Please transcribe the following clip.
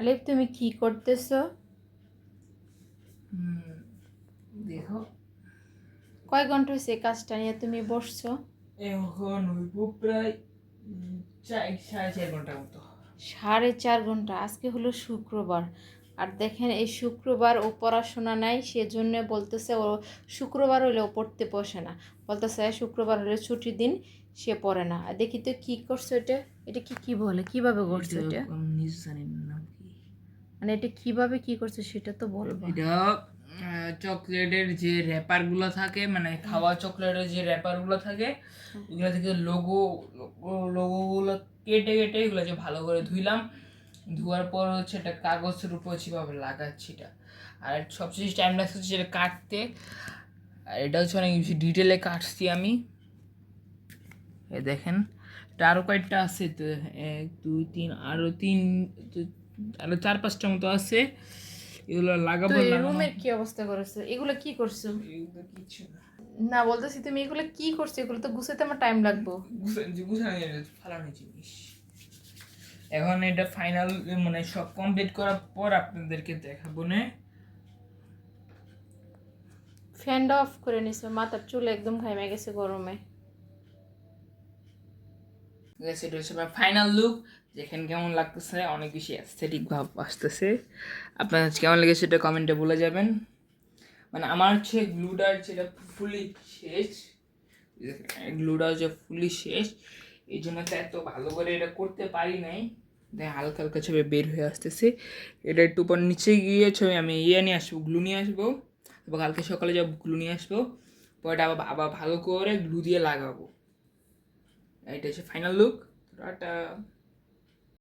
আলিফ, তুমি কি করতেছো? দেখো কয় ঘন্টা হয়েছে এই কাজটা নিয়ে তুমি বসছো? এখন হইব প্রায় 4.5 ঘন্টার মতো। 4.5 ঘন্টা? আজকে হলো শুক্রবার, আর দেখেন এই শুক্রবার ও পড়াশোনা নাই, সেজন্য বলতেছে ও শুক্রবার হলে ও পড়তে বসে না। বলতেছে শুক্রবার হলে ছুটির দিন, সে পড়ে না। আর দেখি তো কি করছো এটা। এটা কি কি বলে, কিভাবে করছো এটা? আমি নিজে জানি না নাম কি। মানে এটা কিভাবে কি করছো সেটা তো বলবা। এটা চকলেটের যে র্যাপার গুলো থাকে, মানে খাওয়া চকলেটের যে র্যাপার গুলো থাকে, ওগুলো থেকে লোগো গুলো কেটে কেটে এগুলো যে ভালো করে ধুইলাম। ধোয়ার পর হচ্ছে একটা কাগজের উপর যেভাবে লাগাচ্ছি এটা। আর সবচেয়ে টাইম লাগছে সেটা কাটতে। আর এটা হচ্ছে অনেক বেশি ডিটেলে কাটছি আমি। এই দেখেন, এটা আরও কয়েকটা আছে তো, 1 2 3 আরও 4 5টা মতো আছে। এগুলো তো লাগাবো এই লাগানো। রুমের কি অবস্থা করেছো? এগুলো কি করছো? এগুলো কিছু না, না, বলতেছি তুমি এগুলো কি করছো, এগুলো তো গুছাতে আমার টাইম লাগবে। গুছানো ফালানো জিনিস। এখন এটা ফাইনাল, মানে সব কমপ্লিট করার পর আপনাদেরকে দেখাবো না। ফ্যানটা অফ করে নিছো, মাথার চুল একদম ঘামে গেছে গরমে। সেটা হচ্ছে ফাইনাল লুক। যেখানে কেমন লাগতেছে, অনেক বেশি অ্যাস্থেটিক ভাব আসতেছে। আপনার কেমন লেগেছে সেটা কমেন্টে বলে যাবেন। মানে আমার হচ্ছে গ্লুটার যেটা ফুলি শেষ, গ্লুটা হচ্ছে ফুলি শেষ, এই জন্য তো এত ভালো করে এটা করতে পারি নাই। হালকা হালকা ছবি বের হয়ে আসতেছে। এটা একটু পর নিচে গিয়ে ছবি আমি নিয়ে আসবো, গ্লু নিয়ে আসবো, এবং কালকে সকালে যাবো গ্লু নিয়ে আসবো। পরে আবার আবার ভালো করে গ্লু দিয়ে লাগাবো। এটা হচ্ছে ফাইনাল লুক। টাটা।